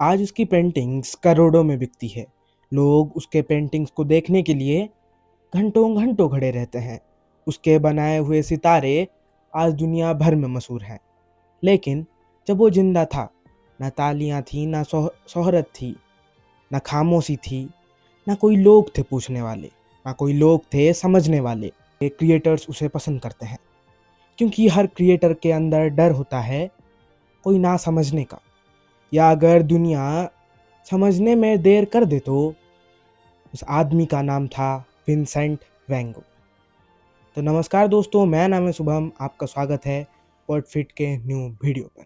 आज उसकी पेंटिंग्स करोड़ों में बिकती है। लोग उसके पेंटिंग्स को देखने के लिए घंटों घंटों खड़े रहते हैं। उसके बनाए हुए सितारे आज दुनिया भर में मशहूर हैं। लेकिन जब वो जिंदा था, ना तालियां थी, ना शोहरत थी, ना खामोशी थी, ना कोई लोग थे पूछने वाले, ना कोई लोग थे समझने वाले। क्रिएटर्स उसे पसंद करते हैं क्योंकि हर क्रिएटर के अंदर डर होता है कोई ना समझने का, या अगर दुनिया समझने में देर कर दे तो। उस आदमी का नाम था विंसेंट वैन गो। तो नमस्कार दोस्तों, मैं नाम है शुभम, आपका स्वागत है वर्डफिट के न्यू वीडियो पर।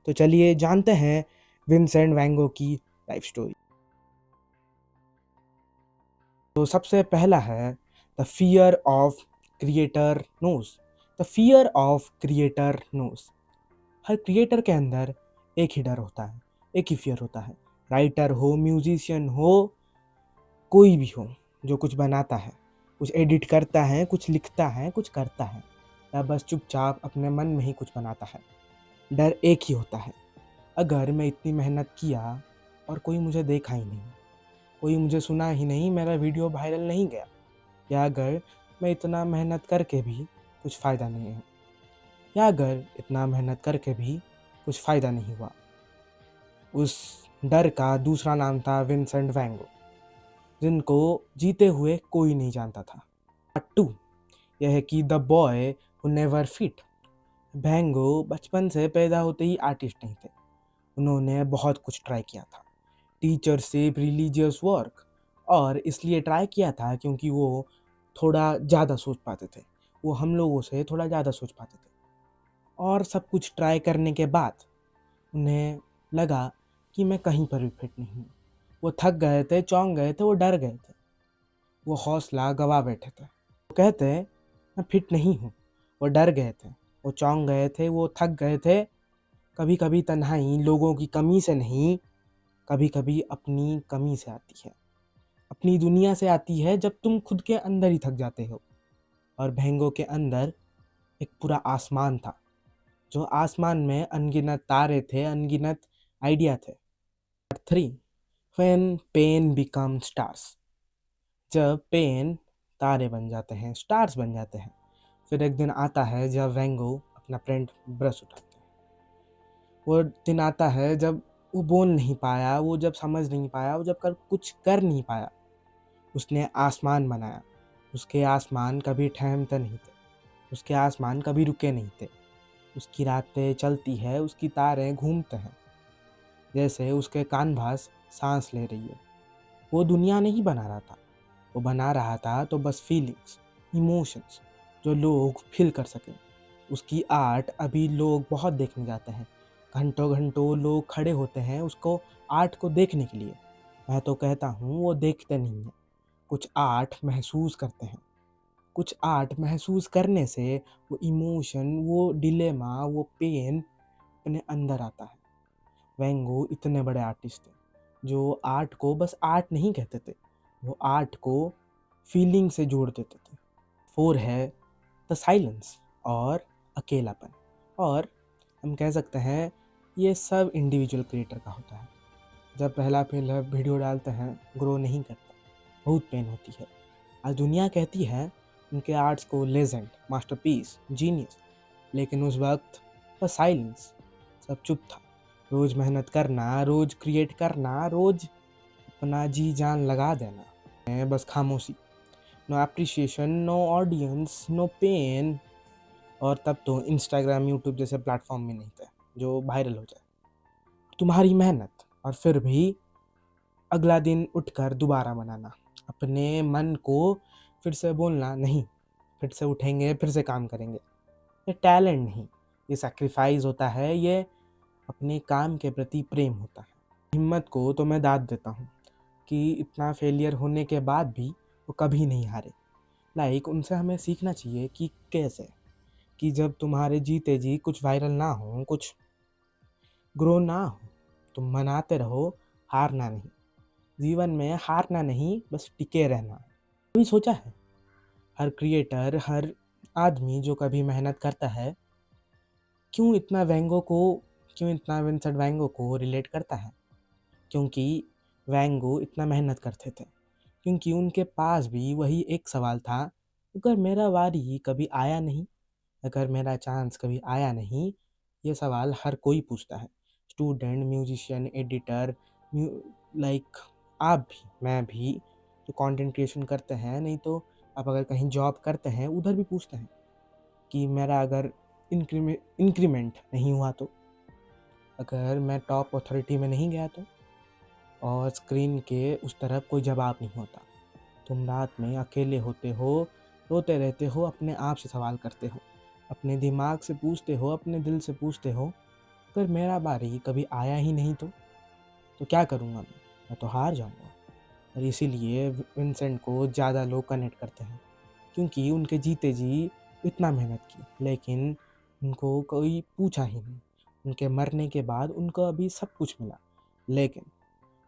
तो चलिए जानते हैं विंसेंट वैन गो की लाइफ स्टोरी। तो सबसे पहला है the fear of creator knows. The fear of creator knows. हर क्रिएटर के अंदर एक ही डर होता है, एक ही फियर होता है। राइटर हो, म्यूजिशियन हो, कोई भी हो जो कुछ बनाता है, कुछ एडिट करता है, कुछ लिखता है, कुछ करता है, या बस चुपचाप अपने मन में ही कुछ बनाता है, डर एक ही होता है। अगर मैं इतनी मेहनत किया और कोई मुझे देखा ही नहीं, कोई मुझे सुना ही नहीं, मेरा वीडियो वायरल नहीं गया, या अगर मैं इतना मेहनत करके भी कुछ फ़ायदा नहीं है, या अगर इतना मेहनत करके भी कुछ फ़ायदा नहीं हुआ। उस डर का दूसरा नाम था विंसेंट वैन गो, जिनको जीते हुए कोई नहीं जानता था। पार्ट 2 यह है कि the boy who never fit. Van Gogh बचपन से पैदा होते ही आर्टिस्ट नहीं थे। उन्होंने बहुत कुछ ट्राई किया था, टीचरशिप, रिलीजियस वर्क, और इसलिए ट्राई किया था क्योंकि वो थोड़ा ज़्यादा सोच पाते थे। वो हम लोगों से थोड़ा ज़्यादा सोच पाते थे। और सब कुछ ट्राई करने के बाद उन्हें लगा कि मैं कहीं पर भी फिट नहीं हूँ। वो थक गए थे, चौंक गए थे, वो डर गए थे, वो हौसला गवा बैठे थे। वो कहते मैं फिट नहीं हूँ। वो डर गए थे, वो चौंक गए थे, वो थक गए थे। कभी कभी तन्हाई लोगों की कमी से नहीं, कभी कभी अपनी कमी से आती है, अपनी दुनिया से आती है, जब तुम खुद के अंदर ही थक जाते हो। और भेंगो के अंदर एक पूरा आसमान था, जो आसमान में अनगिनत तारे थे, अनगिनत आइडिया थे। 3 व्हेन पेन बिकम स्टार्स। जब पेन तारे बन जाते हैं, स्टार्स बन जाते हैं। फिर एक दिन आता है जब वैन गो अपना पेंट ब्रश उठाते हैं। वो दिन आता है जब वो बोल नहीं पाया, वो जब समझ नहीं पाया, वो जब कुछ कर नहीं पाया। उसने आसमान बनाया। उसके आसमान कभी ठहरते नहीं थे, उसके आसमान कभी रुके नहीं थे। उसकी रातें चलती है, उसकी तारें घूमते हैं, जैसे उसके कानभास सांस ले रही है। वो दुनिया नहीं बना रहा था, वो बना रहा था तो बस फीलिंग्स, इमोशंस, जो लोग फील कर सकें। उसकी आर्ट अभी लोग बहुत देखने जाते हैं, घंटों घंटों लोग खड़े होते हैं उसको, आर्ट को देखने के लिए। मैं तो कहता हूँ वो देखते नहीं हैं, कुछ आर्ट महसूस करते हैं। कुछ आर्ट महसूस करने से वो इमोशन, वो डिलेमा, वो पेन अपने अंदर आता है। वैन गो इतने बड़े आर्टिस्ट थे जो आर्ट को बस आर्ट नहीं कहते थे, वो आर्ट को फीलिंग से जोड़ देते थे। 4 है द साइलेंस, और अकेलापन। और हम कह सकते हैं ये सब इंडिविजुअल क्रिएटर का होता है। जब पहला पहला वीडियो डालते हैं, ग्रो नहीं करता, बहुत पेन होती है। आज दुनिया कहती है उनके आर्ट्स को लेजेंड, मास्टरपीस, जीनियस, लेकिन उस वक्त बस साइलेंस, सब चुप था। रोज मेहनत करना, रोज क्रिएट करना, रोज अपना जी जान लगा देना, बस खामोशी, no appreciation, no audience, no pain. और तब तो इंस्टाग्राम, यूट्यूब जैसे प्लेटफॉर्म भी नहीं थे जो वायरल हो जाए। तुम्हारी मेहनत, और फिर भी अगला दिन उठकर दोबारा बनाना, अपने मन को फिर से बोलना नहीं, फिर से उठेंगे, फिर से काम करेंगे। ये टैलेंट नहीं, ये सैक्रिफाइस होता है, ये अपने काम के प्रति प्रेम होता है। हिम्मत को तो मैं दाद देता हूँ कि इतना फेलियर होने के बाद भी वो कभी नहीं हारे। उनसे हमें सीखना चाहिए कि कैसे, कि जब तुम्हारे जीते जी कुछ वायरल ना हो, कुछ ग्रो ना हो, तुम मनाते रहो, हारना नहीं। जीवन में हारना नहीं, बस टिके रहना। कभी सोचा है हर क्रिएटर, हर आदमी जो कभी मेहनत करता है, क्यों इतना विंसेंट वैन गो को रिलेट करता है? क्योंकि वैन गो इतना मेहनत करते थे, क्योंकि उनके पास भी वही एक सवाल था, अगर मेरा बारी कभी आया नहीं, अगर मेरा चांस कभी आया नहीं। ये सवाल हर कोई पूछता है, स्टूडेंट, म्यूजिशियन, एडिटर, लाइक आप भी, मैं भी, जो कंटेंट क्रिएशन करते हैं, नहीं तो आप अगर कहीं जॉब करते हैं उधर भी पूछते हैं कि मेरा अगर इंक्रीमेंट नहीं हुआ तो, अगर मैं टॉप अथॉरिटी में नहीं गया तो, और स्क्रीन के उस तरफ कोई जवाब नहीं होता। तुम रात में अकेले होते हो, रोते रहते हो, अपने आप से सवाल करते हो, अपने दिमाग से पूछते हो, अपने दिल से पूछते हो, अगर मेरा बारी कभी आया ही नहीं तो क्या करूँगा मैं तो हार जाऊँगा। और इसीलिए विंसेंट को ज़्यादा लोग कनेक्ट करते हैं, क्योंकि उनके जीते जी इतना मेहनत की, लेकिन उनको कोई पूछा ही नहीं। उनके मरने के बाद उनको अभी सब कुछ मिला, लेकिन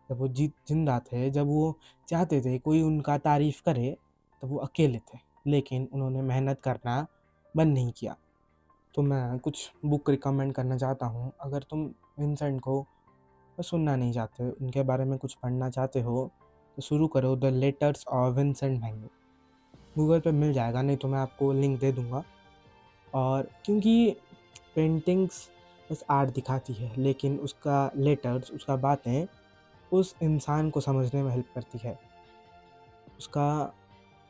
जब वो जिंदा थे, जब वो चाहते थे कोई उनका तारीफ करे, तब वो अकेले थे, लेकिन उन्होंने मेहनत करना बंद नहीं किया। तो मैं कुछ बुक रिकमेंड करना चाहता हूँ, अगर तुम विंसेंट को सुनना नहीं चाहते, उनके बारे में कुछ पढ़ना चाहते हो, तो शुरू करो the letters of Vincent van Gogh. Google पे मिल जाएगा, नहीं तो मैं आपको लिंक दे दूँगा। और क्योंकि पेंटिंग्स बस आर्ट दिखाती है, लेकिन उसका लेटर्स, उसका बातें उस इंसान को समझने में हेल्प करती है, उसका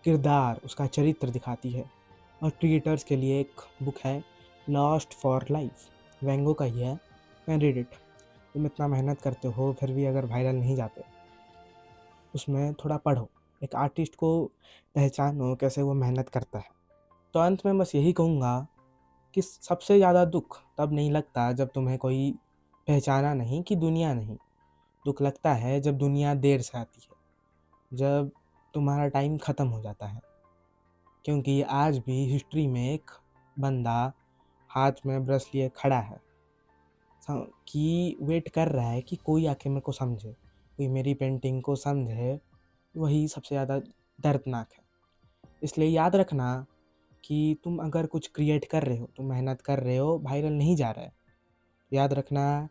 किरदार, उसका चरित्र दिखाती है। और क्रिएटर्स के लिए एक बुक है, लॉस्ट फॉर लाइफ, वैन गो का ही है, कैन रीड इट। तुम इतना मेहनत करते हो फिर भी अगर वायरल नहीं जाते, उसमें थोड़ा पढ़ो, एक आर्टिस्ट को पहचानो कैसे वो मेहनत करता है। तो अंत में बस यही कहूँगा कि सबसे ज़्यादा दुख तब नहीं लगता जब तुम्हें कोई पहचाना नहीं, कि दुनिया नहीं। दुख लगता है जब दुनिया देर से आती है, जब तुम्हारा टाइम ख़त्म हो जाता है। क्योंकि आज भी हिस्ट्री में एक बंदा हाथ में ब्रश लिए खड़ा है, कि वेट कर रहा है कि कोई आके मेरे को समझे, कोई मेरी पेंटिंग को समझे। वही सबसे ज़्यादा दर्दनाक है। इसलिए याद रखना कि तुम अगर कुछ क्रिएट कर रहे हो, तुम मेहनत कर रहे हो, वायरल नहीं जा रहा है, याद रखना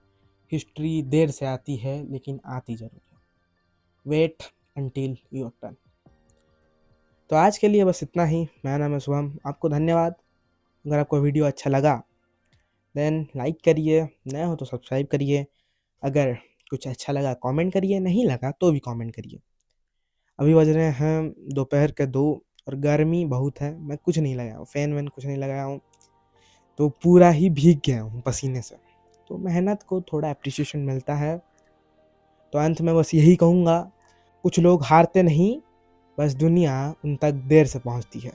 हिस्ट्री देर से आती है, लेकिन आती ज़रूर है। Wait until your turn. तो आज के लिए बस इतना ही। मेरा नाम है शुभम, आपको धन्यवाद। अगर आपको वीडियो अच्छा लगा देन लाइक करिए, नए हो तो सब्सक्राइब करिए। अगर कुछ अच्छा लगा कमेंट करिए, नहीं लगा तो भी कमेंट करिए। अभी बज रहे हैं दोपहर के 2 और गर्मी बहुत है। मैं कुछ नहीं लगाया हूँ, फ़ैन वैन कुछ नहीं लगाया हूँ, तो पूरा ही भीग गया हूँ पसीने से। तो मेहनत को थोड़ा एप्रिसिएशन मिलता है। तो अंत में बस यही कहूँगा, कुछ लोग हारते नहीं, बस दुनिया उन तक देर से पहुँचती है।